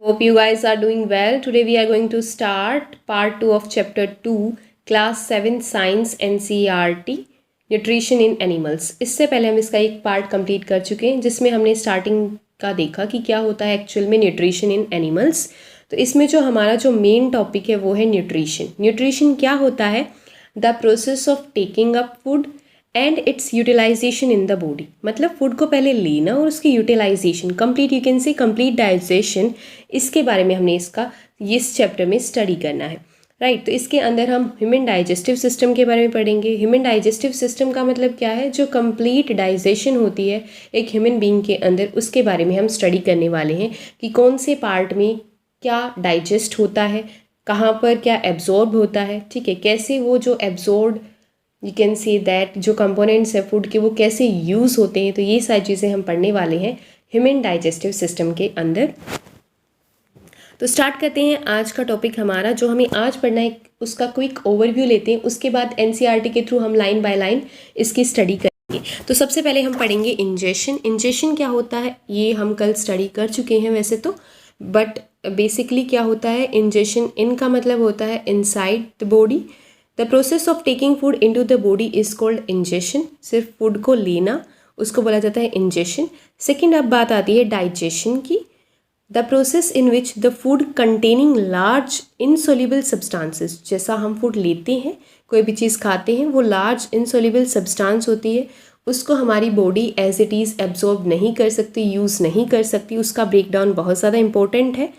Hope you guys are doing well. Today we are going to start part 2 of chapter 2, class 7 science NCERT nutrition in animals. इससे पहले हम इसका एक part complete कर चुके हैं जिसमें हमने स्टार्टिंग का देखा कि क्या होता है एक्चुअल में न्यूट्रिशन इन एनिमल्स। तो इसमें जो हमारा जो मेन टॉपिक है वो है न्यूट्रिशन। न्यूट्रिशन क्या होता है? The process of taking up food and its utilization in the body. मतलब फूड को पहले लेना और उसकी utilization, complete you can say complete digestion, इसके बारे में हमने इस चैप्टर में स्टडी करना है, राइट। तो इसके अंदर हम ह्यूमन डाइजेस्टिव सिस्टम के बारे में पढ़ेंगे। ह्यूमन डाइजेस्टिव सिस्टम का मतलब क्या है? जो कंप्लीट डाइजेशन होती है एक ह्यूमन बीइंग के अंदर, उसके बारे में हम स्टडी करने वाले हैं कि कौन से पार्ट में क्या डाइजेस्ट होता है, कहाँ पर क्या एब्जॉर्ब होता है, ठीक है, कैसे वो जो absorb you can see that जो कंपोनेंट्स है फूड के वो कैसे यूज़ होते हैं। तो ये सारी चीज़ें हम पढ़ने वाले हैं ह्यूमन डाइजेस्टिव सिस्टम के अंदर। तो स्टार्ट करते हैं आज का टॉपिक हमारा जो हमें आज पढ़ना है, उसका क्विक ओवरव्यू लेते हैं। उसके बाद एनसीईआरटी के थ्रू हम लाइन बाय लाइन इसकी स्टडी करेंगे। तो सबसे पहले हम पढ़ेंगे इंजेशन। इंजेशन क्या होता है ये हम कल स्टडी कर चुके हैं वैसे तो, बट बेसिकली क्या होता है इंजेशन? इन का मतलब होता है inside the body. The process of taking food into the body is called ingestion. सिर्फ फूड को लेना उसको बोला जाता है इंजेशन। सेकेंड अब बात आती है डाइजेशन की। The process in which the food containing large insoluble substances. जैसा हम फूड लेते हैं, कोई भी चीज़ खाते हैं, वो लार्ज इनसोल्यूबल सब्सटेंस होती है, उसको हमारी body as it is absorb नहीं कर सकती, यूज़ नहीं कर सकती। उसका ब्रेकडाउन बहुत ज़्यादा इंपॉर्टेंट है।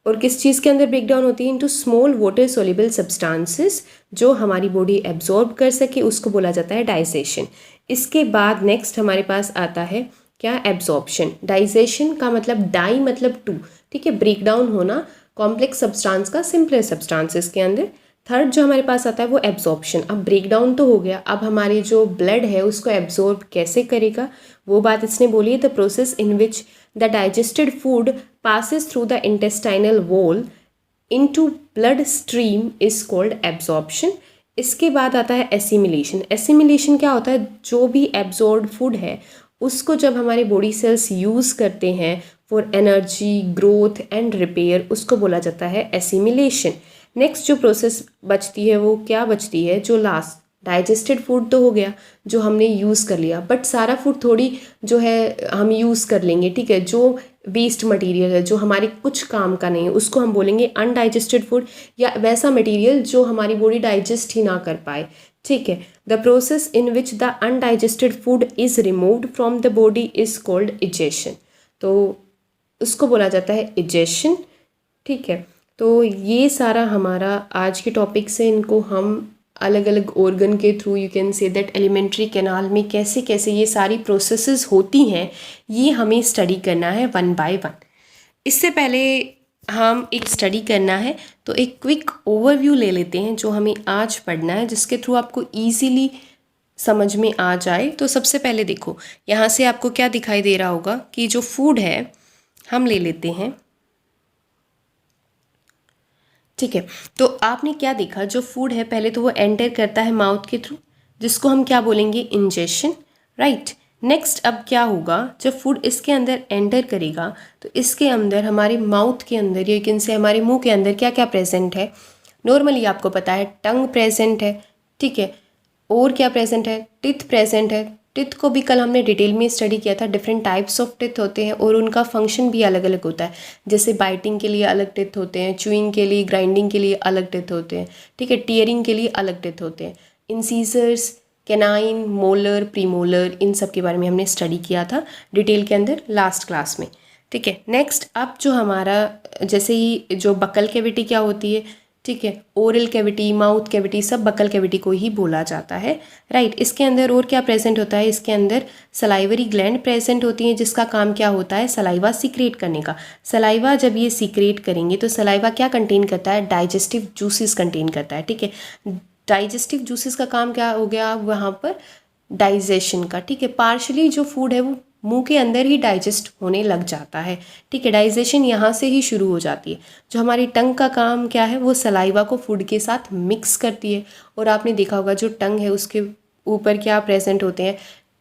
और किस चीज़ के अंदर ब्रेकडाउन होती है? Into small water soluble substances, जो हमारी बॉडी एब्जॉर्ब कर सके, उसको बोला जाता है डाइजेशन। इसके बाद नेक्स्ट हमारे पास आता है क्या? एब्जॉर्प्शन। डाइजेशन का मतलब डाई मतलब टू, ठीक है, ब्रेकडाउन होना कॉम्प्लेक्स सब्सटेंस का सिंपलर सब्सटेंसेस के अंदर। थर्ड जो हमारे पास आता है वो एब्जॉर्प्शन। अब ब्रेकडाउन तो हो गया, अब हमारी जो ब्लड है उसको एब्जॉर्ब कैसे करेगा वो बात इसने बोली है। The process in which the digested food passes through the intestinal wall into blood stream is called absorption। इसके बाद आता है एसिमिलेशन। एसिमिलेशन क्या होता है? जो भी एब्जॉर्ब फूड है उसको जब हमारे बॉडी सेल्स यूज़ करते हैं for energy, growth and repair, उसको बोला जाता है एसिमिलेशन। नेक्स्ट जो प्रोसेस बचती है वो क्या बचती है? जो लास्ट डाइजेस्टेड फूड तो हो गया जो हमने यूज़ कर लिया, बट सारा फूड थोड़ी जो है हम यूज़ कर लेंगे, ठीक है। जो वेस्ट मटेरियल है जो हमारे कुछ काम का नहीं है उसको हम बोलेंगे अनडाइजेस्टेड फूड, या वैसा मटेरियल जो हमारी बॉडी डाइजेस्ट ही ना कर पाए, ठीक है। The process in which the undigested food is removed from the body is called egestion. तो उसको बोला जाता है इजेशन, ठीक है। तो ये सारा हमारा आज के टॉपिक से, इनको हम अलग अलग ऑर्गन के through you can say that alimentary canal में कैसे कैसे ये सारी प्रोसेसेस होती हैं ये हमें स्टडी करना है वन बाय वन। इससे पहले हम एक स्टडी करना है तो एक क्विक ओवरव्यू ले लेते हैं जो हमें आज पढ़ना है, जिसके थ्रू आपको ईजीली समझ में आ जाए। तो सबसे पहले देखो यहाँ से आपको क्या दिखाई दे रहा होगा कि जो फूड है हम ले लेते हैं, ठीक है। तो आपने क्या देखा? जो फूड है पहले तो वो एंटर करता है माउथ के थ्रू, जिसको हम क्या बोलेंगे? Ingestion, right. नेक्स्ट अब क्या होगा? जब फूड इसके अंदर एंटर करेगा तो इसके अंदर हमारे माउथ के अंदर या कैन से हमारे मुंह के अंदर क्या क्या प्रेजेंट है? नॉर्मली आपको पता है टंग प्रेजेंट है, ठीक है। और क्या प्रेजेंट है? टिथ प्रेजेंट है। टिथ को भी कल हमने डिटेल में स्टडी किया था। डिफरेंट टाइप्स ऑफ टिथ होते हैं और उनका फंक्शन भी अलग अलग होता है। जैसे बाइटिंग के लिए अलग टिथ होते हैं, च्यूइंग के लिए, ग्राइंडिंग के लिए अलग टिथ होते हैं, ठीक है, टीयरिंग के लिए अलग टिथ होते हैं। इंसीजर्स, कैनाइन, मोलर, प्रीमोलर, इन सब के बारे में हमने स्टडी किया था डिटेल के अंदर लास्ट क्लास में, ठीक है। नेक्स्ट अब जो हमारा जैसे ही जो बकल कैविटी क्या होती है, ठीक है, ओरल कैविटी, माउथ कैविटी, सब बकल कैविटी को ही बोला जाता है, राइट। इसके अंदर और क्या प्रेजेंट होता है? इसके अंदर सलाइवरी ग्लैंड प्रेजेंट होती हैं जिसका काम क्या होता है? सलाइवा सीक्रेट करने का। सलाइवा जब ये सीक्रेट करेंगे तो सलाइवा क्या कंटेन करता है? डाइजेस्टिव जूसेस कंटेन करता है, ठीक है। डाइजेस्टिव जूसेस का काम क्या हो गया वहाँ पर? डाइजेशन का, ठीक है। पार्शली जो फूड है वो मुंह के अंदर ही डाइजेस्ट होने लग जाता है, ठीक है। डाइजेशन यहाँ से ही शुरू हो जाती है। जो हमारी टंग का काम क्या है? वो सलाइवा को फूड के साथ मिक्स करती है। और आपने देखा होगा जो टंग है उसके ऊपर क्या प्रेजेंट होते हैं?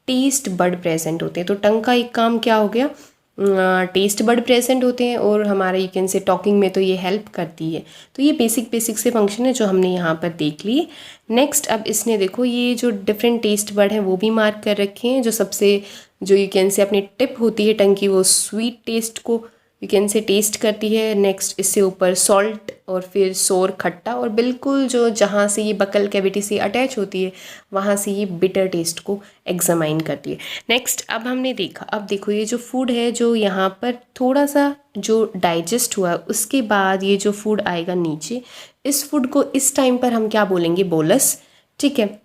टेस्ट बड प्रेजेंट होते हैं। तो टंग का एक काम क्या हो गया? टेस्ट बड प्रेजेंट होते हैं और हमारा यू कैन से टॉकिंग में तो ये हेल्प करती है। तो ये बेसिक से फंक्शन है जो हमने यहाँ पर देख लिए। नेक्स्ट अब इसने देखो ये जो डिफरेंट टेस्ट बड हैं वो भी मार्क कर रखे हैं। जो सबसे जो यू कैन से अपनी टिप होती है टंग की वो स्वीट टेस्ट को यू कैन से टेस्ट करती है। नेक्स्ट इससे ऊपर सॉल्ट और फिर सोर खट्टा और बिल्कुल जो जहाँ से ये बकल कैविटी से अटैच होती है वहाँ से ये बिटर टेस्ट को एग्जामाइन करती है। नेक्स्ट अब हमने देखा, अब देखो ये जो फूड है जो यहाँ पर थोड़ा सा जो डाइजेस्ट हुआ उसके बाद ये जो फूड आएगा नीचे, इस फूड को इस टाइम पर हम क्या बोलेंगे, बोलस। ठीक है,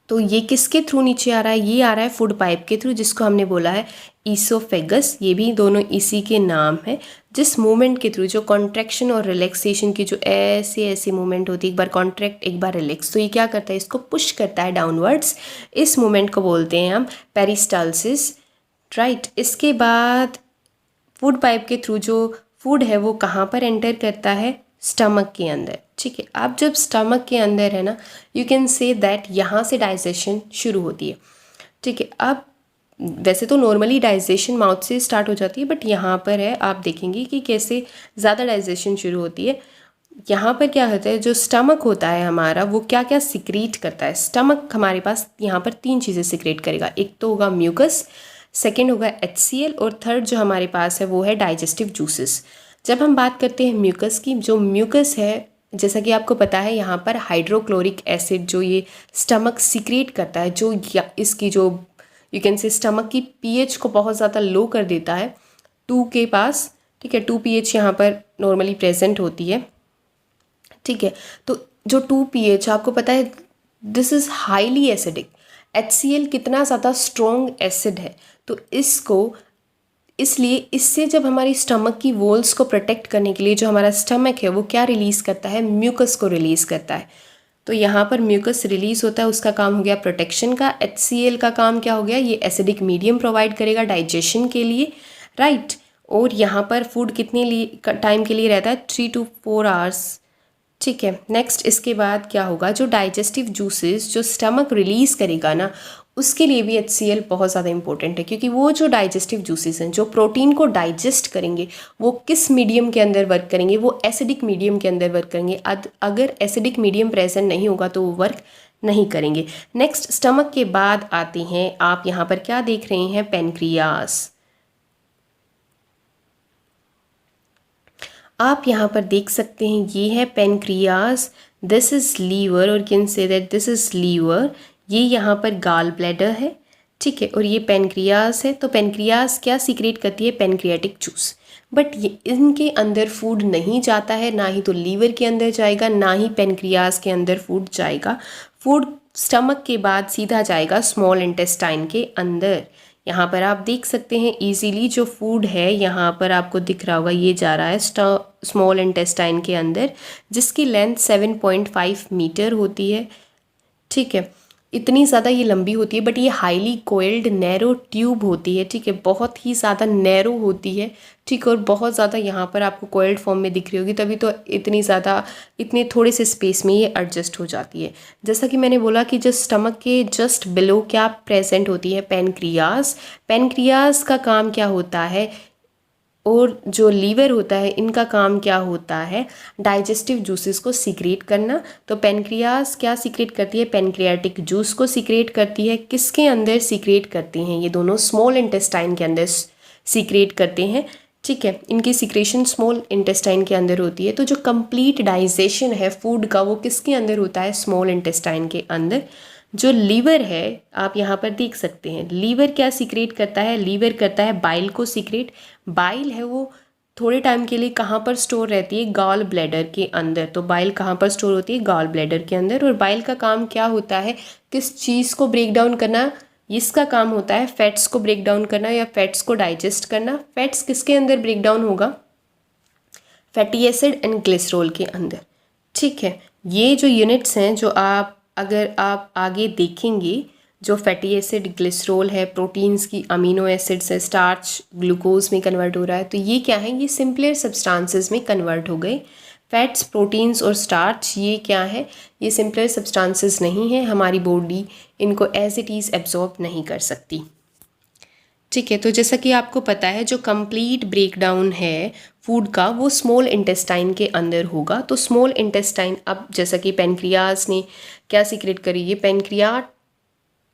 तो ये किसके थ्रू नीचे आ रहा है, ये आ रहा है फूड पाइप के थ्रू जिसको हमने बोला है ईसोफेगस। ये भी दोनों इसी के नाम है। जिस मूवमेंट के थ्रू जो कॉन्ट्रैक्शन और रिलैक्सेशन की जो ऐसे मूवमेंट होती है, एक बार कॉन्ट्रैक्ट एक बार रिलैक्स, तो ये क्या करता है, इसको पुश करता है डाउनवर्ड्स। इस मूवमेंट को बोलते हैं हम पेरिस्टालसिस, राइट। इसके बाद फूड पाइप के थ्रू जो फूड है वो कहाँ पर एंटर करता है, स्टमक के अंदर। ठीक है, अब जब स्टमक के अंदर है ना, यू कैन से दैट यहाँ से डाइजेशन शुरू होती है। ठीक है, अब वैसे तो नॉर्मली डाइजेशन माउथ से स्टार्ट हो जाती है, बट यहाँ पर है आप देखेंगे कि कैसे ज़्यादा डाइजेशन शुरू होती है। यहाँ पर क्या होता है, जो स्टमक होता है हमारा वो क्या क्या सिक्रीट करता है। स्टमक हमारे पास यहाँ पर 3 चीज़ें सिक्रेट करेगा। एक तो होगा म्यूकस, सेकेंड होगा HCl और थर्ड जो हमारे पास है वो है डाइजेस्टिव जूसेस। जब हम बात करते हैं म्यूकस की, जो म्यूकस है जैसा कि आपको पता है यहाँ पर हाइड्रोक्लोरिक एसिड जो ये स्टमक सिक्रेट करता है, जो इसकी जो यू कैन से स्टमक की pH को बहुत ज़्यादा लो कर देता है 2 के पास। ठीक है, 2 pH यहाँ पर नॉर्मली प्रेजेंट होती है। ठीक है, तो जो 2 pH आपको पता है this is highly acidic. HCl कितना ज़्यादा स्ट्रॉन्ग एसिड है, तो इसको इसलिए इससे जब हमारी स्टमक की वॉल्स को प्रोटेक्ट करने के लिए जो हमारा स्टमक है वो क्या रिलीज़ करता है, म्यूकस को रिलीज़ करता है। तो यहाँ पर म्यूकस रिलीज होता है, उसका काम हो गया प्रोटेक्शन का। HCl का काम क्या हो गया, ये एसिडिक मीडियम प्रोवाइड करेगा डाइजेशन के लिए, राइट। और यहाँ पर फूड कितने टाइम के लिए रहता है, 3 to 4 आवर्स। ठीक है, नेक्स्ट इसके बाद क्या होगा, जो डाइजेस्टिव जूसेस जो स्टमक रिलीज़ करेगा ना, उसके लिए भी HCl बहुत ज़्यादा इंपॉर्टेंट है, क्योंकि वो जो डाइजेस्टिव जूसेस हैं जो प्रोटीन को डाइजेस्ट करेंगे वो किस मीडियम के अंदर वर्क करेंगे, वो एसिडिक मीडियम के अंदर वर्क करेंगे। अगर एसिडिक मीडियम प्रेजेंट नहीं होगा तो वो वर्क नहीं करेंगे। नेक्स्ट स्टमक के बाद आते हैं, आप यहाँ पर क्या देख रहे हैं, पेनक्रियास। आप यहाँ पर देख सकते हैं ये है पेनक्रियास, दिस इज़ लीवर और can say that this is liver. ये यहाँ पर गाल ब्लैडर है, ठीक है, और ये पेनक्रियास है। तो पेनक्रियास क्या सीक्रेट करती है, पेनक्रियाटिक जूस। बट ये इनके अंदर फूड नहीं जाता है, ना ही तो लीवर के अंदर जाएगा ना ही पेनक्रियास के अंदर फूड जाएगा। फूड स्टमक के बाद सीधा जाएगा स्मॉल इंटेस्टाइन के अंदर। यहाँ पर आप देख सकते हैं इजीली जो फूड है यहाँ पर आपको दिख रहा होगा, ये जा रहा है स्मॉल इंटेस्टाइन के अंदर, जिसकी लेंथ 7.5 मीटर होती है। ठीक है, इतनी ज़्यादा ये लंबी होती है, बट ये हाईली कोइल्ड नैरो ट्यूब होती है। ठीक है, बहुत ही ज़्यादा नैरो होती है। ठीक, और बहुत ज़्यादा यहाँ पर आपको कोइल्ड फॉर्म में दिख रही होगी, तभी तो इतनी ज़्यादा इतने थोड़े से स्पेस में ये एडजस्ट हो जाती है। जैसा कि मैंने बोला कि जो स्टमक के जस्ट बिलो क्या प्रेजेंट होती है, पेनक्रियास। पेनक्रियास का काम क्या होता है, और जो लीवर होता है इनका काम क्या होता है, डाइजेस्टिव जूसेस को सीक्रेट करना। तो पेनक्रियास क्या सीक्रेट करती है, पेनक्रियाटिक जूस को सीक्रेट करती है। किसके अंदर सीक्रेट करती हैं, ये दोनों स्मॉल इंटेस्टाइन के अंदर सीक्रेट करते हैं। ठीक है, इनकी सीक्रेशन स्मॉल इंटेस्टाइन के अंदर होती है। तो जो कंप्लीट डाइजेशन है फूड का वो किसके अंदर होता है, स्मॉल इंटेस्टाइन के अंदर। जो लीवर है आप यहाँ पर देख सकते हैं, लीवर क्या सीक्रेट करता है, लीवर करता है बाइल को सीक्रेट। बाइल है वो थोड़े टाइम के लिए कहाँ पर स्टोर रहती है, गॉल ब्लैडर के अंदर। तो बाइल कहाँ पर स्टोर होती है, गॉल ब्लैडर के अंदर। और बाइल का काम क्या होता है, किस चीज़ को ब्रेक डाउन करना, इसका काम होता है फैट्स को ब्रेक डाउन करना या फैट्स को डाइजेस्ट करना। फैट्स किसके अंदर ब्रेक डाउन होगा, फैटी एसिड एंड ग्लिसरॉल के अंदर। ठीक है, ये जो यूनिट्स हैं जो अगर आप आगे देखेंगे, जो फैटी एसिड ग्लिसरॉल है, प्रोटीन्स की अमीनो एसिड्स है, स्टार्च ग्लूकोज में कन्वर्ट हो रहा है, तो ये क्या है, ये सिंपलर सब्सटेंसेस में कन्वर्ट हो गए। फैट्स, प्रोटीन्स और स्टार्च ये क्या है, ये सिंपलर सब्सटेंसेस नहीं है, हमारी बॉडी इनको एज इट इज़ एब्जॉर्ब नहीं कर सकती। ठीक है, तो जैसा कि आपको पता है जो कंप्लीट ब्रेकडाउन है फूड का वो स्मॉल इंटेस्टाइन के अंदर होगा। तो स्मॉल इंटेस्टाइन, अब जैसा कि पेनक्रियाज ने क्या सीक्रेट करी, ये पेनक्रियाट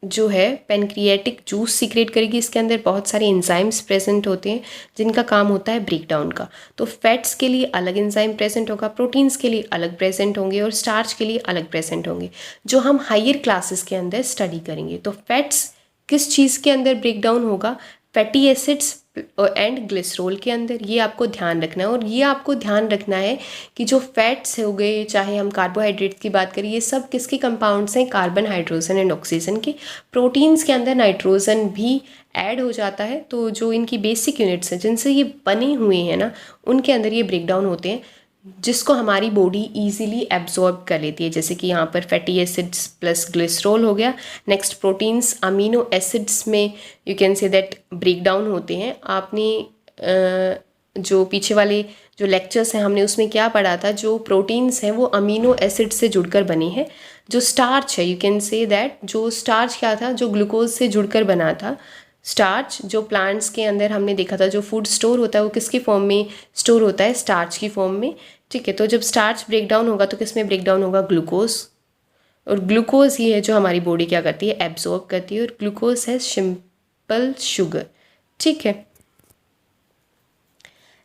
जो है पेनक्रियाटिक जूस सीक्रेट करेगी। इसके अंदर बहुत सारे एंजाइम्स प्रेजेंट होते हैं जिनका काम होता है ब्रेकडाउन का। तो फैट्स के लिए अलग एंजाइम प्रेजेंट होगा, प्रोटीन्स के लिए अलग प्रेजेंट होंगे और स्टार्च के लिए अलग प्रेजेंट होंगे, जो हम हायर क्लासेस के अंदर स्टडी करेंगे। तो फैट्स किस चीज़ के अंदर ब्रेकडाउन होगा, फैटी एसिड्स एंड ग्लिसरॉल के अंदर। ये आपको ध्यान रखना है। और ये आपको ध्यान रखना है कि जो फैट्स हो गए, चाहे हम कार्बोहाइड्रेट्स की बात करें, ये सब किसके कंपाउंड्स हैं, कार्बन, हाइड्रोजन एंड ऑक्सीजन के। प्रोटीन्स के अंदर नाइट्रोजन भी ऐड हो जाता है। तो जो इनकी बेसिक यूनिट्स हैं जिनसे ये बने हुए हैं ना, उनके अंदर ये ब्रेकडाउन होते हैं, जिसको हमारी बॉडी इजीली एब्जॉर्ब कर लेती है। जैसे कि यहाँ पर फैटी एसिड्स प्लस ग्लिसरॉल हो गया। नेक्स्ट प्रोटीन्स अमीनो एसिड्स में you can say that break down होते हैं। आपने जो पीछे वाले जो लेक्चर्स हैं हमने उसमें क्या पढ़ा था, जो प्रोटीन्स हैं वो अमीनो एसिड से जुड़कर बने हैं। जो स्टार्च है, यू कैन से दैट जो स्टार्च क्या था, जो ग्लूकोज से जुड़कर बना था। स्टार्च जो प्लांट्स के अंदर हमने देखा था, जो फूड स्टोर होता है वो किसकी फॉर्म में स्टोर होता है, स्टार्च की फॉर्म में। ठीक है, तो जब स्टार्च ब्रेक डाउन होगा तो किस में ब्रेक डाउन होगा, ग्लूकोज। और ग्लूकोज ही है जो हमारी बॉडी क्या करती है, एब्जॉर्ब करती है। और ग्लूकोज है सिंपल शुगर। ठीक है,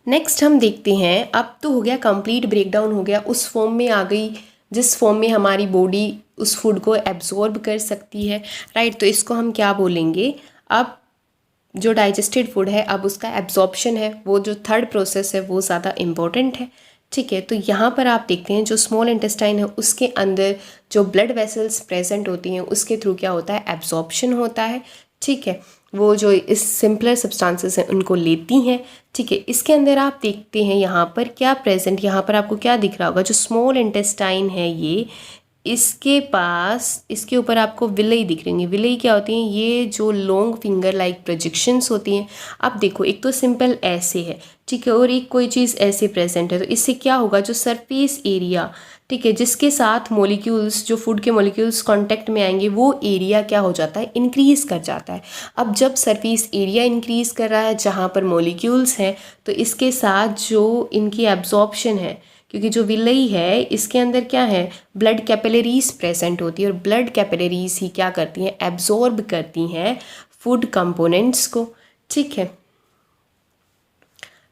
नेक्स्ट हम देखते हैं। अब तो हो गया कंप्लीट ब्रेकडाउन, हो गया, उस फॉर्म में आ गई जिस फॉर्म में हमारी बॉडी उस फूड को एब्जॉर्ब कर सकती है, राइट। तो इसको हम क्या बोलेंगे, अब जो डाइजेस्टेड फूड है अब उसका एब्जॉर्प्शन है, वो जो थर्ड प्रोसेस है वो ज़्यादा इम्पॉर्टेंट है। ठीक है, तो यहाँ पर आप देखते हैं जो स्मॉल इंटेस्टाइन है उसके अंदर जो ब्लड वेसल्स प्रेजेंट होती हैं उसके थ्रू क्या होता है, एब्जॉर्प्शन होता है। ठीक है, वो जो इस सिंपलर सब्सटेंसेस हैं उनको लेती हैं। ठीक है, इसके अंदर आप देखते हैं यहाँ पर क्या प्रेजेंट, यहाँ पर आपको क्या दिख रहा होगा, जो स्मॉल इंटेस्टाइन है ये, इसके पास इसके ऊपर आपको विलई दिख रही है। विलई क्या होती हैं, ये जो लॉन्ग फिंगर लाइक प्रोजेक्शंस होती हैं। अब देखो, एक तो सिंपल ऐसे है, ठीक है, और एक कोई चीज़ ऐसे प्रेजेंट है। तो इससे क्या होगा, जो सरफेस एरिया, ठीक है, जिसके साथ मॉलिक्यूल्स, जो फूड के मॉलिक्यूल्स कांटेक्ट में आएंगे, वो एरिया क्या हो जाता है, इंक्रीज कर जाता है। अब जब सरफेस एरिया इंक्रीज कर रहा है जहाँ पर मॉलिक्यूल्स हैं, तो इसके साथ जो इनकी एब्जॉर्प्शन है, क्योंकि जो विलई है इसके अंदर क्या है, ब्लड कैपिलरीज प्रेजेंट होती है। और ब्लड कैपिलरीज ही क्या करती हैं, एब्जॉर्ब करती हैं फूड कंपोनेंट्स को। ठीक है,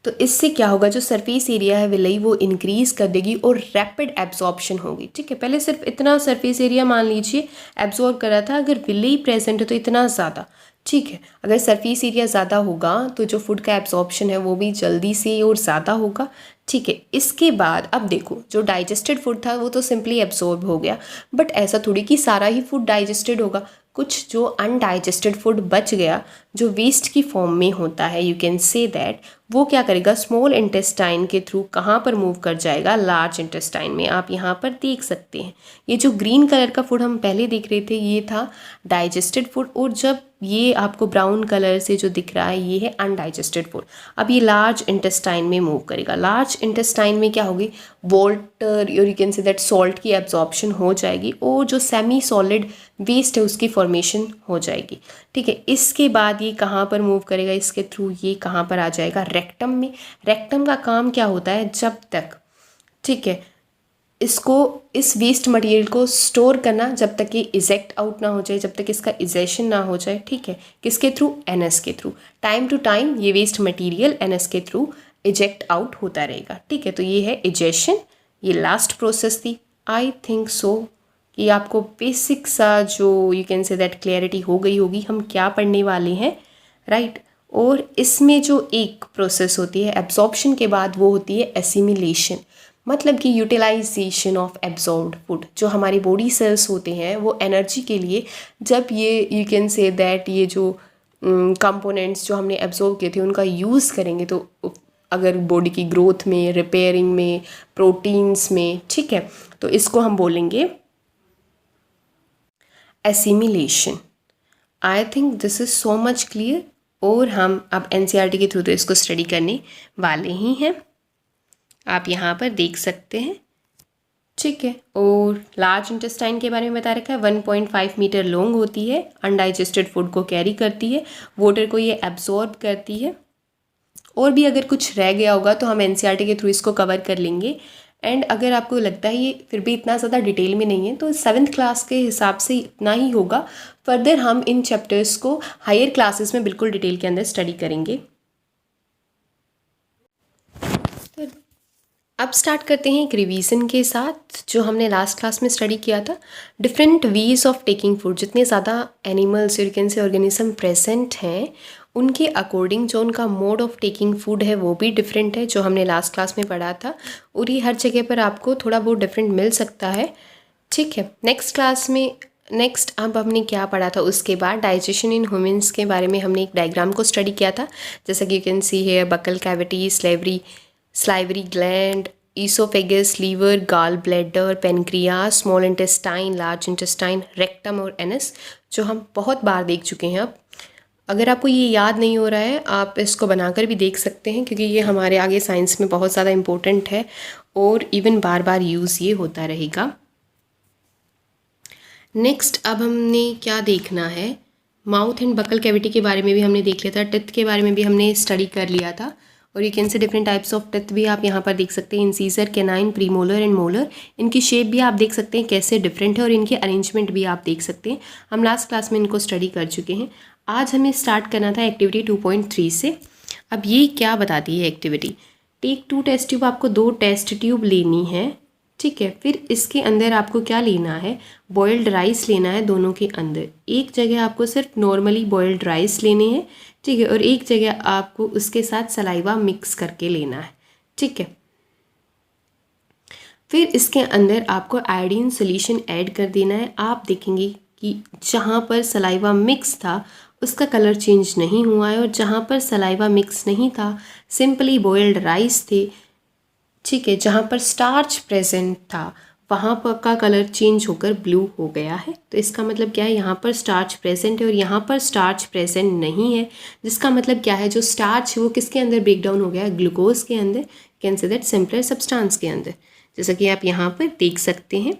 तो इससे क्या होगा, जो सरफेस एरिया है विलई वो इंक्रीज कर देगी और रैपिड एब्जॉर्प्शन होगी। ठीक है, पहले सिर्फ इतना सरफेस एरिया मान लीजिए एब्जॉर्ब कर रहा था, अगर विलई प्रेजेंट है तो इतना ज़्यादा। ठीक है, अगर सरफेस एरिया ज़्यादा होगा तो जो फूड का एब्जॉर्प्शन है वो भी जल्दी से और ज़्यादा होगा। ठीक है, इसके बाद अब देखो, जो डाइजेस्टेड फूड था वो तो सिंपली एब्जॉर्ब हो गया, बट ऐसा थोड़ी कि सारा ही फूड डाइजेस्टेड होगा। कुछ जो अनडाइजेस्टेड फूड बच गया, जो वेस्ट की फॉर्म में होता है, यू कैन से दैट, वो क्या करेगा, स्मॉल इंटेस्टाइन के थ्रू कहाँ पर मूव कर जाएगा, लार्ज इंटेस्टाइन में। आप यहाँ पर देख सकते हैं ये जो ग्रीन कलर का फूड हम पहले देख रहे थे ये था डाइजेस्टेड फूड, और जब ये आपको ब्राउन कलर से जो दिख रहा है ये है अनडाइजेस्टेड फूड। अब ये लार्ज इंटेस्टाइन में मूव करेगा। लार्ज इंटेस्टाइन में क्या होगी, water, you can say that salt की एब्जॉर्प्शन हो जाएगी और जो सेमी सॉलिड वेस्ट है उसकी फॉर्मेशन हो जाएगी। ठीक है, इसके बाद ये कहाँ पर मूव करेगा, इसके थ्रू ये कहाँ पर आ जाएगा, रेक्टम में। रेक्टम का काम क्या होता है, जब तक, ठीक है, इसको, इस वेस्ट मटेरियल को स्टोर करना जब तक ये इजेक्ट आउट ना हो जाए, जब तक इसका इजेशन ना हो जाए। ठीक है, किसके थ्रू, एनएस के थ्रू। टाइम टू टाइम ये वेस्ट मटेरियल एनएस के थ्रू इजेक्ट आउट होता रहेगा। ठीक है, तो ये है इजेशन, ये लास्ट प्रोसेस थी। आई थिंक सो कि आपको बेसिक सा जो you can say that clarity हो गई होगी हम क्या पढ़ने वाले हैं, राइट। और इसमें जो एक प्रोसेस होती है एब्जॉर्प्शन के बाद, वो होती है एसिमिलेशन, मतलब कि यूटिलाइजेशन ऑफ एब्जॉर्ब्ड फूड। जो हमारी बॉडी सेल्स होते हैं वो एनर्जी के लिए, जब ये यू कैन से दैट ये जो कंपोनेंट्स जो हमने एब्जॉर्ब किए थे उनका यूज़ करेंगे, तो अगर बॉडी की ग्रोथ में, रिपेयरिंग में, प्रोटीन्स में, ठीक है, तो इसको हम बोलेंगे assimilation. I think this is so much clear. और हम अब एनसीईआरटी के थ्रू तो इसको स्टडी करने वाले ही हैं। आप यहाँ पर देख सकते हैं ठीक है। और लार्ज इंटेस्टाइन के बारे में बता रखा है 1.5 मीटर लॉन्ग होती है, अनडाइजेस्टेड फूड को कैरी करती है, वाटर को ये एब्जॉर्ब करती है। और भी अगर कुछ रह गया होगा तो हम एनसीईआरटी के थ्रू इसको कवर कर लेंगे। एंड अगर आपको लगता है ये फिर भी इतना ज़्यादा डिटेल में नहीं है तो 7th क्लास के हिसाब से इतना ही होगा। फर्दर हम इन चैप्टर्स को हायर क्लासेस में बिल्कुल डिटेल के अंदर स्टडी करेंगे। तो अब स्टार्ट करते हैं एक रिवीजन के साथ जो हमने लास्ट क्लास में स्टडी किया था। Different ways of taking food, जितने ज़्यादा एनिमल्स यू कैन से ऑर्गेनिज्म प्रेजेंट हैं उनके अकॉर्डिंग जो उनका मोड ऑफ टेकिंग फूड है वो भी डिफरेंट है, जो हमने लास्ट क्लास में पढ़ा था। और ये हर जगह पर आपको थोड़ा बहुत डिफरेंट मिल सकता है। ठीक है, नेक्स्ट अब हमने क्या पढ़ा था उसके बाद डाइजेशन इन ह्यूमंस के बारे में हमने एक डायग्राम को स्टडी किया था। जैसा कि यू कैन सी है buccal cavity, salivary gland, oesophagus, liver, gall bladder, pancreas, small intestine, large intestine, rectum और एनस, जो हम बहुत बार देख चुके हैं। अब अगर आपको ये याद नहीं हो रहा है आप इसको बनाकर भी देख सकते हैं, क्योंकि ये हमारे आगे साइंस में बहुत ज़्यादा इम्पोर्टेंट है और इवन बार बार यूज़ ये होता रहेगा। नेक्स्ट अब हमने क्या देखना है, माउथ एंड बकल कैविटी के बारे में भी हमने देख लिया था, टिथ के बारे में भी हमने स्टडी कर लिया था। और यू कैन से डिफरेंट टाइप्स ऑफ टिथ भी आप यहाँ पर देख सकते हैं, incisor, canine, premolar and molar. इनकी शेप भी आप देख सकते हैं कैसे डिफरेंट है और इनके अरेंजमेंट भी आप देख सकते हैं। हम लास्ट क्लास में इनको स्टडी कर चुके हैं। आज हमें स्टार्ट करना था एक्टिविटी 2.3 से। अब ये क्या बताती है एक्टिविटी, टेक 2 टेस्ट ट्यूब, आपको 2 टेस्ट ट्यूब लेनी है। ठीक है, फिर इसके अंदर आपको क्या लेना है, बॉइल्ड राइस लेना है। दोनों के अंदर एक जगह आपको सिर्फ नॉर्मली बॉइल्ड राइस लेने हैं, ठीक है, और एक जगह आपको उसके साथ सलाइवा मिक्स करके लेना है। ठीक है, फिर इसके अंदर आपको आयोडीन सोल्यूशन ऐड कर देना है। आप देखेंगे कि जहाँ पर सलाइवा मिक्स था उसका कलर चेंज नहीं हुआ है, और जहाँ पर सलाइवा मिक्स नहीं था, सिंपली बॉइल्ड राइस थे, ठीक है, जहाँ पर स्टार्च प्रेजेंट था वहाँ पर का कलर चेंज होकर ब्लू हो गया है। तो इसका मतलब क्या है, यहाँ पर स्टार्च प्रेजेंट है और यहाँ पर स्टार्च प्रेजेंट नहीं है, जिसका मतलब क्या है, जो स्टार्च है वो किसके अंदर ब्रेक डाउन हो गया है, ग्लूकोज के अंदर, can say that simpler substance के अंदर, जैसा कि आप यहाँ पर देख सकते हैं।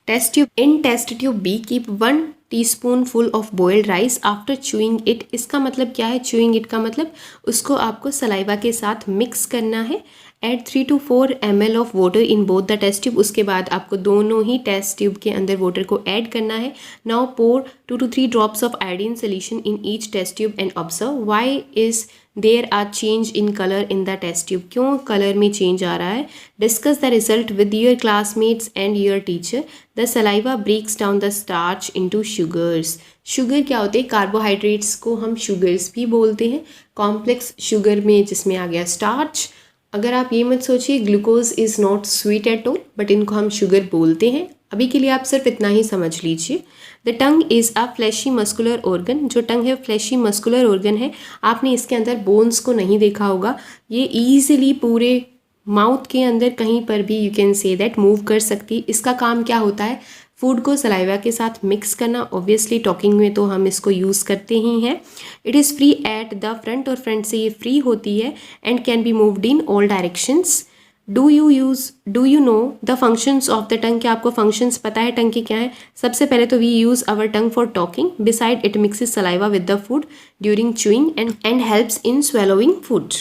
Test tube, in test tube B keep 1 teaspoonful of boiled rice after chewing it. इसका मतलब क्या है, च्यूइंग इट का मतलब उसको आपको सलाइवा के साथ मिक्स करना है। Add 3 to 4 ml of water in both the test tube, उसके बाद आपको दोनों ही टेस्ट ट्यूब के अंदर वाटर को ऐड करना है। Now pour 2 to 3 drops of iodine solution in each test tube and observe why is there are change in colour in the test tube, क्यों कलर में चेंज आ रहा है। Discuss the result with your classmates and your teacher. The saliva breaks down the starch into sugars. Sugar क्या होते हैं, carbohydrates को हम शुगर्स भी बोलते हैं। कॉम्प्लेक्स शुगर में जिसमें आ गया स्टार्च। अगर आप ये मत सोचिए glucose is not sweet at all, but इनको हम शुगर बोलते हैं। अभी के लिए आप सिर्फ इतना ही समझ लीजिए। The tongue is a fleshy muscular organ, जो टंग है फ्लैशी मस्कुलर ऑर्गन है। आपने इसके अंदर बोन्स को नहीं देखा होगा, ये ईजिली पूरे माउथ के अंदर कहीं पर भी you can say that move कर सकती। इसका काम क्या होता है, फूड को सलाइवा के साथ मिक्स करना। ऑब्वियसली टॉकिंग में तो हम इसको यूज़ करते ही हैं। It is free at the front, और फ्रंट से ये फ्री होती है, and can be moved in all directions. Do you know the functions of the tongue, क्या आपको फंक्शंस पता है टंग के क्या है। सबसे पहले तो we use our tongue for talking, beside it mixes saliva with the food during chewing and helps in swallowing food,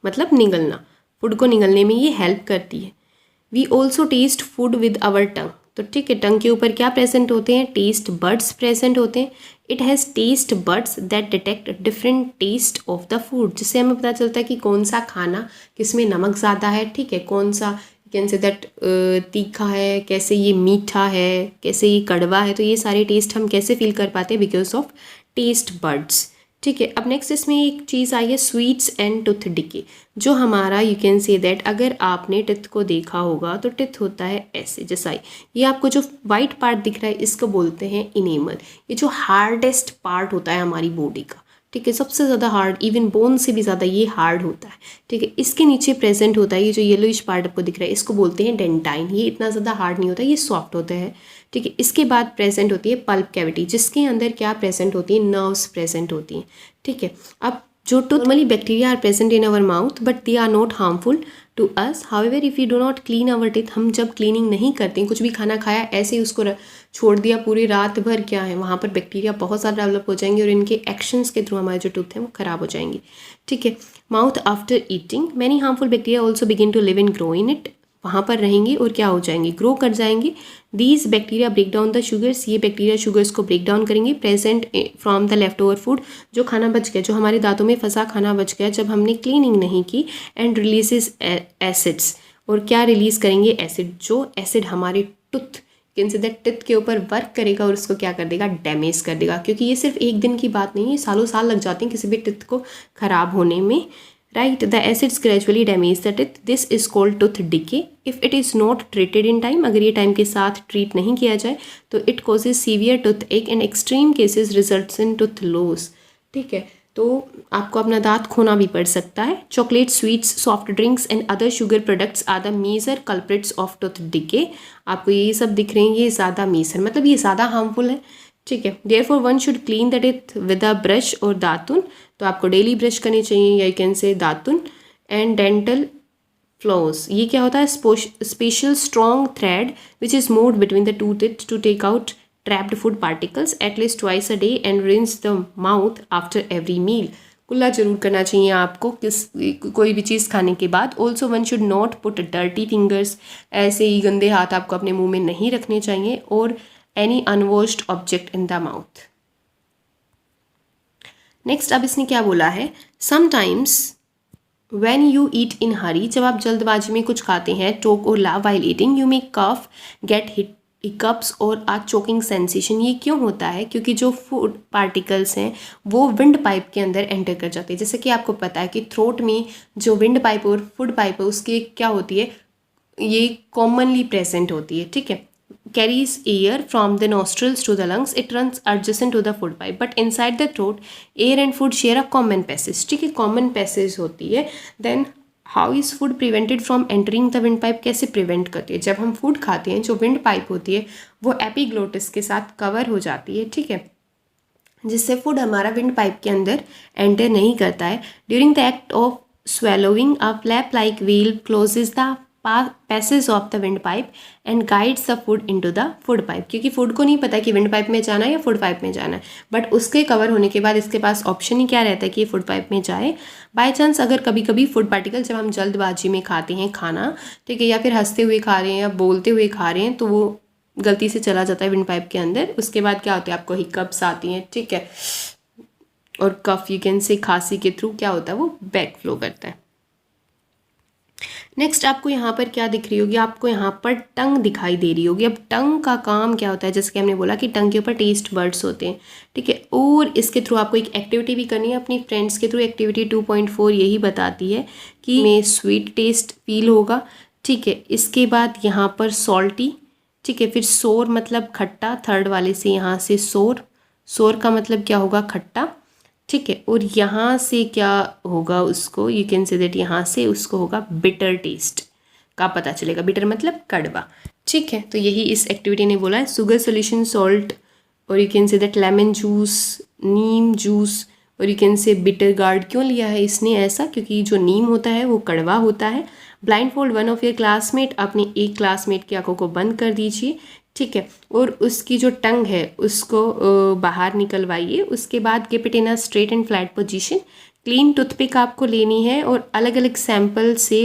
मतलब निगलना, फूड को निगलने में ये हेल्प करती है। We also taste food with our tongue, तो ठीक है, टंग के ऊपर क्या प्रेजेंट होते हैं, टेस्ट बड्स प्रेजेंट होते हैं। It has taste buds that detect different taste of the food, जिससे हमें पता चलता है कि कौन सा खाना किसमें नमक ज़्यादा है, ठीक है, कौन सा कैन से दैट तीखा है, कैसे ये मीठा है, कैसे ये कड़वा है। तो ये सारे टेस्ट हम कैसे फील कर पाते हैं, बिकॉज ऑफ टेस्ट बड्स। ठीक है, अब नेक्स्ट इसमें एक चीज़ आई है स्वीट्स एंड टूथ डिके, जो हमारा यू कैन से दैट अगर आपने टिथ को देखा होगा तो टिथ होता है ऐसे, जैसा ये आपको जो वाइट पार्ट दिख रहा है इसको बोलते हैं इनेमल। ये जो हार्डेस्ट पार्ट होता है हमारी बॉडी का, ठीक है, सबसे ज़्यादा हार्ड, इवन बोन से भी ज़्यादा ये हार्ड होता है। ठीक है, इसके नीचे प्रेजेंट होता है ये जो येलोइश पार्ट आपको दिख रहा है, इसको बोलते हैं डेंटाइन। ये इतना ज़्यादा हार्ड नहीं होता, ये सॉफ्ट होता है। ठीक है, इसके बाद प्रेजेंट होती है पल्प कैविटी, जिसके अंदर क्या प्रेजेंट होती है, नर्व्स प्रेजेंट होती हैं। ठीक है, अब जो normally bacteria are present in our mouth but they are not harmful to us. However if you do not clean our teeth, हम जब क्लीनिंग नहीं करते हैं, कुछ भी खाना खाया ऐसे ही उसको छोड़ दिया पूरी रात भर, क्या है वहाँ पर बैक्टीरिया बहुत ज़्यादा डेवलप हो जाएंगे और इनके एक्शंस के थ्रू हमारे जो टूथ हैं वो ख़राब हो जाएंगे। ठीक है। Mouth after eating, many harmful bacteria also begin to live and grow in it, वहाँ पर रहेंगे और क्या हो जाएंगे, ग्रो कर जाएंगे। These bacteria break down the sugars, ये बैक्टीरिया शुगर्स को ब्रेक डाउन करेंगे। Present from the left over food, जो खाना बच गया, जो हमारे दांतों में फंसा खाना बच गया जब हमने क्लीनिंग नहीं की। एंड रिलीजेस एसिड्स, और क्या रिलीज करेंगे, एसिड। जो एसिड हमारे टूथ टिथ के ऊपर वर्क करेगा और उसको क्या कर देगा, डैमेज कर देगा। क्योंकि ये सिर्फ एक दिन की बात नहीं है, सालों साल लग जाते हैं किसी भी टिथ को खराब होने में। Right, the acids gradually damage the teeth. This is called tooth decay. If it is not treated in time, अगर ये टाइम के साथ ट्रीट नहीं किया जाए तो it causes severe toothache and extreme cases results in tooth loss. ठीक है, तो आपको अपना दांत खोना भी पड़ सकता है। Chocolate, sweets, soft drinks and other sugar products are the major culprits of tooth decay. आपको ये सब दिख रहे हैं, ये ज़्यादा मेजर मतलब ये ज़्यादा हार्मफुल है। ठीक है। Therefore one should clean the teeth with a brush और दातुन, तो आपको डेली ब्रश करनी चाहिए, या यू कैन से दातुन। एंड डेंटल फ्लॉस, ये क्या होता है, special strong thread which is moved between the two teeth to take out trapped food particles at least twice a day and rinse the mouth after every meal. कुल्ला जरूर करना चाहिए आपको कोई भी चीज़ खाने के बाद। Also one should not put dirty fingers, ऐसे ही गंदे हाथ आपको अपने मुंह में नहीं रखने चाहिए। और any unwashed object in the mouth. Next अब इसने क्या बोला है, समटाइम्स व्हेन यू ईट इन हरी, जब आप जल्दबाजी में कुछ खाते हैं, टोक और laugh while eating, you may cough, get hiccups और आ चोकिंग सेंसेशन। ये क्यों होता है, क्योंकि जो फूड पार्टिकल्स हैं वो विंड पाइप के अंदर एंटर कर जाते हैं। जैसे कि आपको पता है कि थ्रोट में जो विंड पाइप और फूड पाइप है उसकी क्या होती है, ये कॉमनली प्रेजेंट होती है। ठीक है। carries air from the nostrils to the lungs, it runs adjacent to the food pipe, but inside the throat air and food share a common passage. ठीक है, common passage होती है। then how is food prevented from entering the wind pipe, कैसे prevent करती है, जब हम food खाते हैं जो विंड पाइप होती है वो एपिग्लोटिस के साथ कवर हो जाती है। ठीक है, जिससे फूड हमारा विंड पाइप के अंदर एंटर नहीं करता है। During the act of swallowing a flap like wheel closes the passage of the wind pipe and guides the food into the food pipe, क्योंकि फूड को नहीं पता कि विंड पाइप में जाना है या फूड पाइप में जाना है, बट उसके कवर होने के बाद इसके पास ऑप्शन ही क्या रहता है कि ये फूड पाइप में जाए। बाय चांस अगर कभी कभी फूड पार्टिकल जब हम जल्दबाजी में खाते हैं खाना, ठीक है, या फिर हंसते हुए खा रहे हैं या बोलते हुए खा रहे हैं, तो वो गलती से चला जाता है विंड पाइप के अंदर। उसके बाद क्या होता है, आपको हिकअप्स आती हैं, ठीक है, और कफ यू कैन से खांसी के थ्रू क्या होता है वो बैक फ्लो करता है। नेक्स्ट आपको यहाँ पर क्या दिख रही होगी, आपको यहाँ पर टंग दिखाई दे रही होगी। अब टंग का काम क्या होता है, जैसे कि हमने बोला कि टंग के ऊपर टेस्ट बर्ड्स होते हैं, ठीक है, और इसके थ्रू आपको एक एक्टिविटी भी करनी है अपनी फ्रेंड्स के थ्रू। एक्टिविटी 2.4 यही बताती है कि में स्वीट टेस्ट फील होगा, ठीक है। इसके बाद यहाँ पर सॉल्टी, ठीक है, फिर सोर मतलब खट्टा, थर्ड वाले से यहाँ से सोर, सोर का मतलब क्या होगा, खट्टा, ठीक है, और यहाँ से क्या होगा उसको, यू कैन से दैट यहाँ से उसको होगा बिटर टेस्ट का पता चलेगा। बिटर मतलब कड़वा, ठीक है। तो यही इस एक्टिविटी ने बोला है। शुगर सोल्यूशन, सॉल्ट, और you can say that lemon juice, neem juice, और you can say bitter gourd. क्यों लिया है इसने ऐसा, क्योंकि जो नीम होता है वो कड़वा होता है। Blind fold one of your classmate, अपने एक क्लासमेट की आंखों को बंद कर दीजिए, ठीक है, और उसकी जो टंग है उसको बाहर निकलवाइए। उसके बाद keep it in a straight and flat position. Clean toothpick आपको लेनी है और अलग अलग सैंपल से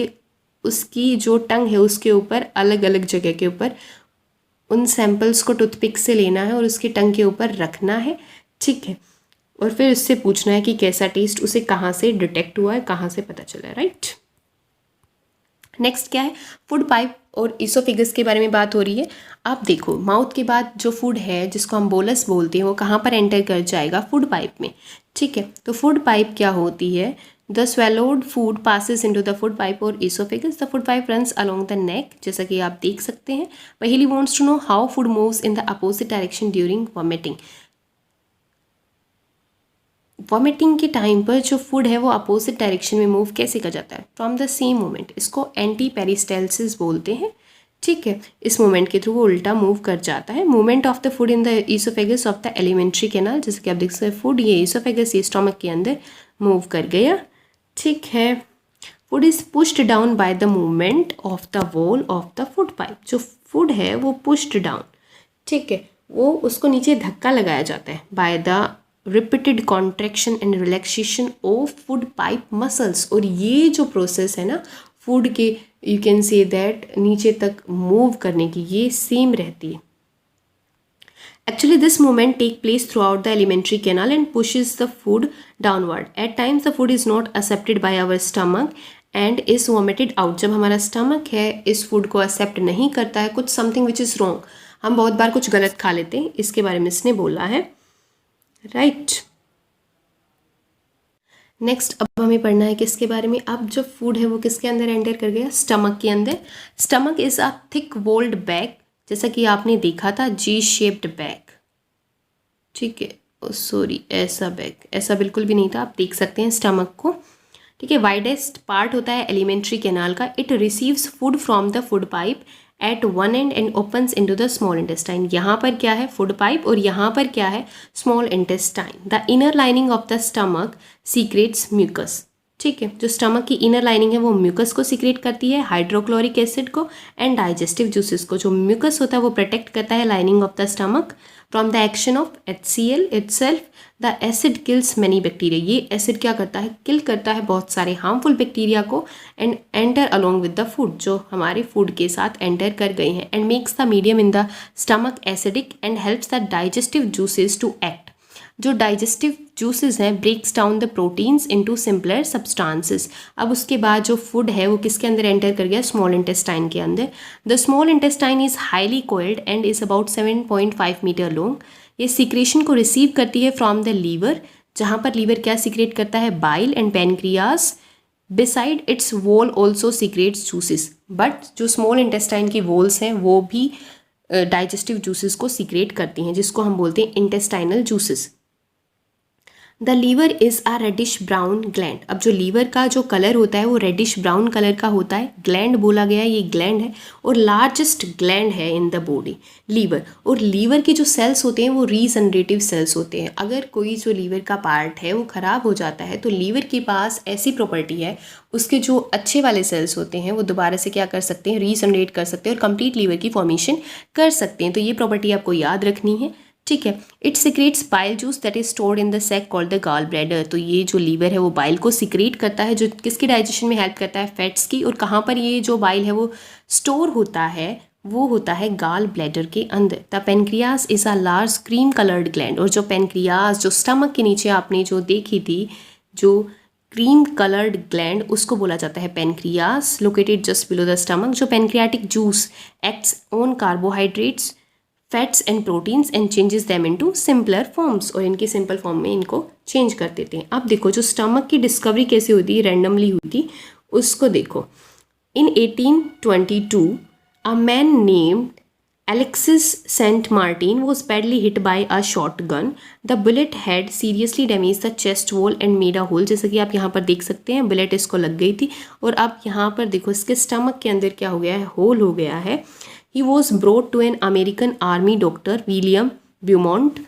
उसकी जो टंग है उसके ऊपर, अलग अलग जगह के ऊपर उन सैंपल्स को टूथपिक से लेना है और उसकी टंग के ऊपर रखना है, ठीक है, और फिर उससे पूछना है कि कैसा टेस्ट उसे कहाँ से डिटेक्ट हुआ है, कहाँ से पता चला है, राइट। नेक्स्ट क्या है, फूड पाइप और इसोफेगस के बारे में बात हो रही है। आप देखो, माउथ के बाद जो फूड है जिसको हम बोलस बोलते हैं वो कहाँ पर एंटर कर जाएगा, फूड पाइप में, ठीक है। तो फूड पाइप क्या होती है, the swallowed food passes into the food pipe और esophagus. The food pipe runs along the neck, जैसा कि आप देख सकते हैं। Paheli wants to know how food moves in the opposite direction during vomiting. Vomiting के टाइम पर जो फूड है वो अपोजिट डायरेक्शन में मूव कैसे कर जाता है, फ्रॉम द सेम मोमेंट। इसको एंटी पेरिस्टेल्सिस बोलते हैं, ठीक है, इस मूवमेंट के थ्रू वो उल्टा मूव कर जाता है। Movement of the food in the oesophagus of the alimentary canal, जैसे कि आप देख सकते हैं फूड ये ईसोफेगस ये स्टमक के अंदर मूव कर गया। ठीक है, food is pushed down by the movement of the wall of the food pipe. जो फूड है वो पुश्ड डाउन, ठीक है, वो उसको नीचे धक्का लगाया जाता है by the repeated contraction and relaxation of food pipe muscles. और ये जो प्रोसेस है ना फूड के, यू कैन से दैट नीचे तक मूव करने की, ये सेम रहती है। Actually, this movement take place throughout the alimentary canal and pushes the food downward. At times, the food is not accepted by our stomach and is vomited out. जब हमारा stomach है इस food को accept नहीं करता है, कुछ something which is wrong, हम बहुत बार कुछ गलत खा लेते हैं, इसके बारे में इसने बोला है, right? नेक्स्ट अब हमें पढ़ना है किसके बारे में। अब जो फूड है वो किसके अंदर एंटर कर गया, स्टमक के अंदर। Stomach is a thick walled bag, जैसा कि आपने देखा था जी शेप्ड बैग, ठीक है, सॉरी ऐसा बैग, ऐसा बिल्कुल भी नहीं था, आप देख सकते हैं स्टमक को, ठीक है। वाइडेस्ट पार्ट होता है एलिमेंट्री कैनाल का। It receives food from the food pipe at one end opens into the small intestine. यहाँ पर क्या है, फूड पाइप, और यहाँ पर क्या है, small intestine. The inner lining of the stomach secretes mucus, ठीक है, जो स्टमक की इनर लाइनिंग है वो म्यूकस को सीक्रेट करती है, हाइड्रोक्लोरिक एसिड को एंड डाइजेस्टिव जूसेस को। जो म्यूकस होता है वो प्रोटेक्ट करता है lining of the stomach from the action of HCl itself. The acid kills many bacteria. ये एसिड क्या करता है, किल करता है बहुत सारे हार्मफुल बैक्टीरिया को and enter along with the food, जो हमारे फूड के साथ एंटर कर गए हैं, and makes the medium in the stomach acidic and helps the digestive juices to act. जो डाइजेस्टिव जूसेस हैं breaks down the proteins into simpler substances. अब उसके बाद जो फूड है वो किसके अंदर एंटर कर गया, स्मॉल इंटेस्टाइन के अंदर। The small intestine is highly coiled and is about 7.5 metre long. ये सीक्रेशन को रिसीव करती है फ्रॉम द लीवर, जहाँ पर लीवर क्या सीक्रेट करता है, bile and pancreas. Beside it's wall also secrets juices, but जो स्मॉल इंटेस्टाइन की वॉल्स हैं वो भी डाइजेस्टिव जूसेस को सीक्रेट करती हैं, जिसको हम बोलते हैं intestinal juices. The liver is a reddish brown gland. अब जो लीवर का जो कलर होता है वो रेडिश ब्राउन कलर का होता है। ग्लैंड बोला गया है, ये ग्लैंड है और लार्जेस्ट ग्लैंड है इन द बॉडी लीवर। और लीवर के जो सेल्स होते हैं वो रीजनरेटिव सेल्स होते हैं। अगर कोई जो लीवर का पार्ट है वो ख़राब हो जाता है तो लीवर के पास ऐसी प्रॉपर्टी है, उसके जो अच्छे वाले सेल्स होते हैं वो दोबारा से क्या कर सकते हैं, रीजनरेट कर सकते हैं और कंप्लीट लीवर की फॉर्मेशन कर सकते हैं। तो ये प्रॉपर्टी आपको याद रखनी है, ठीक है। It secretes bile juice that is stored in the sac called the gall bladder. तो ये जो लीवर है वो बाइल को सिक्रेट करता है, जो किसकी डाइजेशन में हेल्प करता है, फैट्स की। और कहाँ पर ये जो बाइल है वो स्टोर होता है, वो होता है गॉल ब्लैडर के अंदर। The pancreas is a large cream coloured gland. और जो पेनक्रियास जो स्टमक के नीचे आपने जो देखी थी, जो क्रीम कलर्ड ग्लैंड, उसको बोला जाता है pancreas, located just below the stomach. जो pancreatic juice acts on carbohydrates, fats and proteins and changes them into simpler forms, और इनकी सिंपल फॉर्म में इनको चेंज कर देते हैं। अब देखो जो स्टमक की डिस्कवरी कैसे हुई थी, रैंडमली हुई थी, उसको देखो। इन 1822 a man named Alexis Saint Martin was badly hit by a shotgun. The bullet had seriously damaged the chest wall and made a hole. जैसा कि आप यहाँ पर देख सकते हैं, बुलेट इसको लग गई थी और अब यहाँ पर देखो इसके स्टमक के अंदर क्या हो गया है, होल हो गया है। He was brought to an American army doctor, William Beaumont.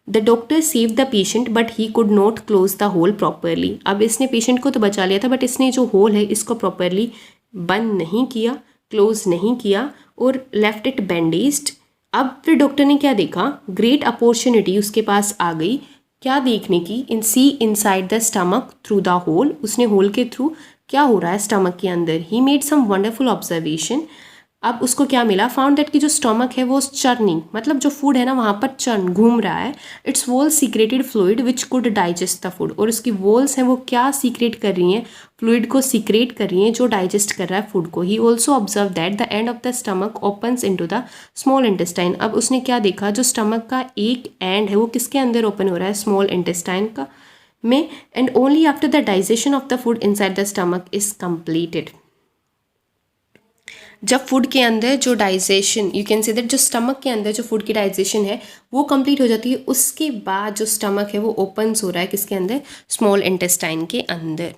The doctor saved the patient but he could not close the hole properly. अब इसने पेशेंट को तो बचा लिया था बट इसने जो होल है इसको प्रॉपरली बंद नहीं किया, क्लोज नहीं किया और लेफ्ट इट बैंडेज्ड। अब फिर डॉक्टर ने क्या देखा, ग्रेट अपॉर्चुनिटी उसके पास आ गई क्या देखने की, in see inside the stomach through the hole. उसने होल के थ्रू क्या हो रहा है स्टमक के अंदर। He made some wonderful observation. अब उसको क्या मिला, फाउंड दैट की जो स्टमक है वो चर्निंग, मतलब जो फूड है ना वहाँ पर चर्न घूम रहा है। It's wall secreted fluid which could digest the food. और उसकी वॉल्स हैं वो क्या सीक्रेट कर रही हैं, फ्लूइड को सीक्रेट कर रही हैं जो डाइजेस्ट कर रहा है फूड को। He also observe that the end of the stomach opens into the small intestine. अब उसने क्या देखा, जो स्टमक का एक एंड है वो किसके अंदर ओपन हो रहा है, स्मॉल इंटेस्टाइन का में। And only after the digestion of the food inside the stomach is completed. जब फूड के अंदर जो digestion, you can say that जो स्टमक के अंदर जो फूड की डाइजेशन है वो कंप्लीट हो जाती है, उसके बाद जो स्टमक है वो ओपन्स हो रहा है किसके अंदर, स्मॉल इंटेस्टाइन के अंदर।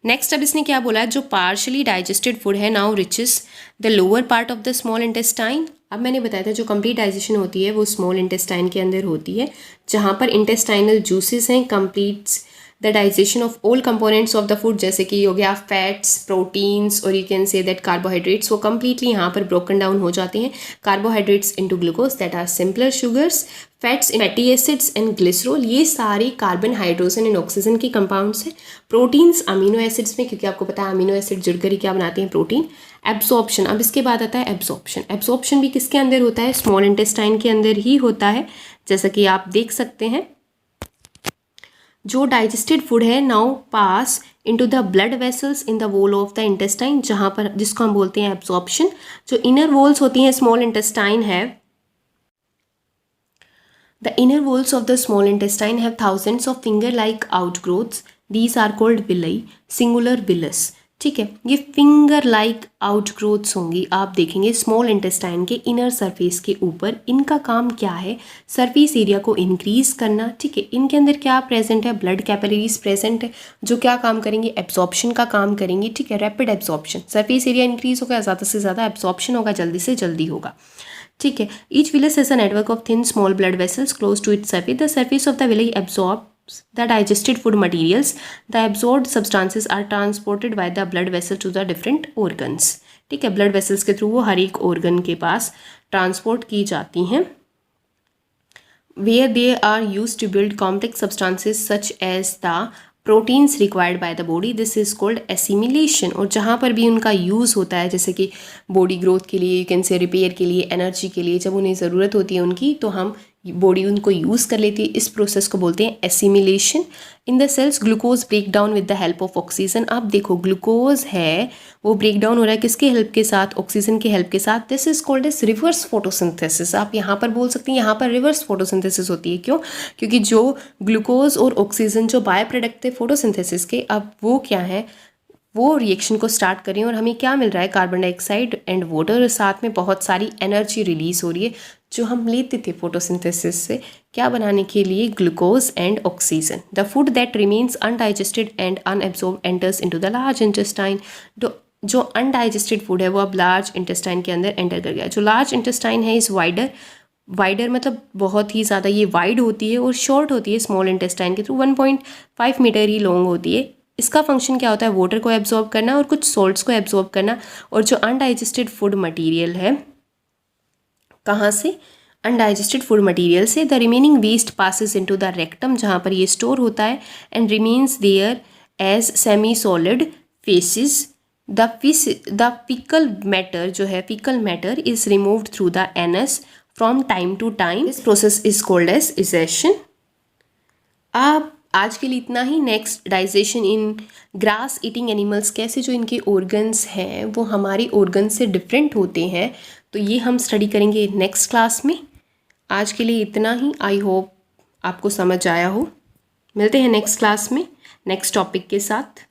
नेक्स्ट अब इसने क्या बोला है, जो पार्शली डाइजेस्टेड फूड है now reaches the lower part of the small intestine. अब मैंने बताया था जो कंप्लीट डाइजेशन होती है वो स्मॉल इंटेस्टाइन के अंदर होती है, जहाँ पर इंटेस्टाइनल जूसेस हैं, completes the digestion of all components of the food, जैसे कि हो गया फैट्स, प्रोटीन्स और you can say that carbohydrates, वो कंप्लीटली यहाँ पर ब्रोकन डाउन हो जाते हैं। Carbohydrates into glucose that are simpler sugars, fats fatty acids and glycerol, ये सारे कार्बन, हाइड्रोजन एंड ऑक्सीजन के कंपाउंड्स हैं। प्रोटीन्स अमीनो एसिड्स में, क्योंकि आपको पता है अमीनो एसिड जुड़कर ही क्या बनाते हैं, प्रोटीन। एब्जॉर्प्शन, अब इसके बाद आता है एब्जॉर्प्शन। एब्जॉर्प्शन भी किसके अंदर होता है, स्मॉल इंटेस्टाइन के अंदर ही होता है, जैसा कि आप देख सकते हैं। जो डाइजेस्टेड फूड है now pass into the blood vessels in the wall of the intestine, जहाँ पर जिसको हम बोलते हैं एब्जॉर्प्शन। जो इनर वॉल्स होती हैं स्मॉल इंटेस्टाइन है, the inner walls of the small intestine have thousands of finger-like outgrowths. These are called villi, singular villus. ठीक है, ये फिंगर लाइक आउटग्रोथ्स होंगी, आप देखेंगे स्मॉल इंटेस्टाइन के इनर सरफेस के ऊपर। इनका काम क्या है, सरफेस एरिया को इंक्रीज करना। ठीक है, इनके अंदर क्या प्रेजेंट है, ब्लड कैपिलरीज प्रेजेंट है, जो क्या काम करेंगे, एब्जॉर्प्शन का काम करेंगे। ठीक है, rapid absorption, surface area increase होगा, ज़्यादा से ज़्यादा एब्जॉर्प्शन होगा, जल्दी से जल्दी होगा। ठीक है, each villus has a network of thin small blood vessels close to its surface. The surface of the villi absorbs the digested food materials. The absorbed substances are transported by the blood vessel to the different organs. ठीक है, blood vessels के through वो हर एक organ के पास transport की जाती हैं, where they are used to build complex substances such as the proteins required by the body. This is called assimilation. और जहाँ पर भी उनका यूज़ होता है, जैसे कि बॉडी ग्रोथ के लिए, यू कैन से रिपेयर के लिए, एनर्जी के लिए, जब उन्हें ज़रूरत होती है उनकी, तो हम बॉडी उनको यूज़ कर लेती है। इस प्रोसेस को बोलते हैं assimilation. In the cells glucose break down with the help of oxygen. आप देखो ग्लूकोज है वो ब्रेक डाउन हो रहा है किसके हेल्प के साथ, ऑक्सीजन के हेल्प के साथ। This is called as reverse photosynthesis. आप यहाँ पर बोल सकते हैं यहाँ पर रिवर्स फोटोसिंथेसिस होती है। क्यों, क्योंकि जो ग्लूकोज और ऑक्सीजन जो बाय प्रोडक्ट थे फोटोसिंथेसिस के, अब वो क्या है, वो रिएक्शन को स्टार्ट करें और हमें क्या मिल रहा है, कार्बन डाइऑक्साइड एंड वाटर, साथ में बहुत सारी एनर्जी रिलीज हो रही है जो हम लेते थे फोटोसिंथेसिस से, क्या बनाने के लिए, glucose and oxygen. The food that remains undigested and unabsorbed enters into the large intestine. जो अनडाइजेस्टेड फूड है वो अब लार्ज इंटेस्टाइन के अंदर एंटर कर गया। जो लार्ज इंटेस्टाइन है इस वाइडर मतलब बहुत ही ज़्यादा ये वाइड होती है और शॉर्ट होती है स्मॉल इंटेस्टाइन के थ्रू, 1.5 मीटर ही लॉन्ग होती है। इसका फंक्शन क्या होता है, वाटर को एब्जॉर्ब करना और कुछ सॉल्ट्स को एब्जॉर्ब करना। और जो अनडाइजेस्टेड फूड मटेरियल है, कहाँ से, अनडाइजेस्टेड फूड मटेरियल से। The remaining waste passes into the rectum, जहाँ पर ये स्टोर होता है, and remains there as semi solid faeces. The faecal matter जो है, faecal matter is removed through the anus from time to time. This process is called as egestion. आप आज के लिए इतना ही। Next, digestion in grass eating animals, कैसे जो इनके ऑर्गन्स हैं वो हमारे ऑर्गन्स से डिफरेंट होते हैं, तो ये हम स्टडी करेंगे नेक्स्ट क्लास में। आज के लिए इतना ही। आई होप आपको समझ आया हो। मिलते हैं नेक्स्ट क्लास में नेक्स्ट टॉपिक के साथ।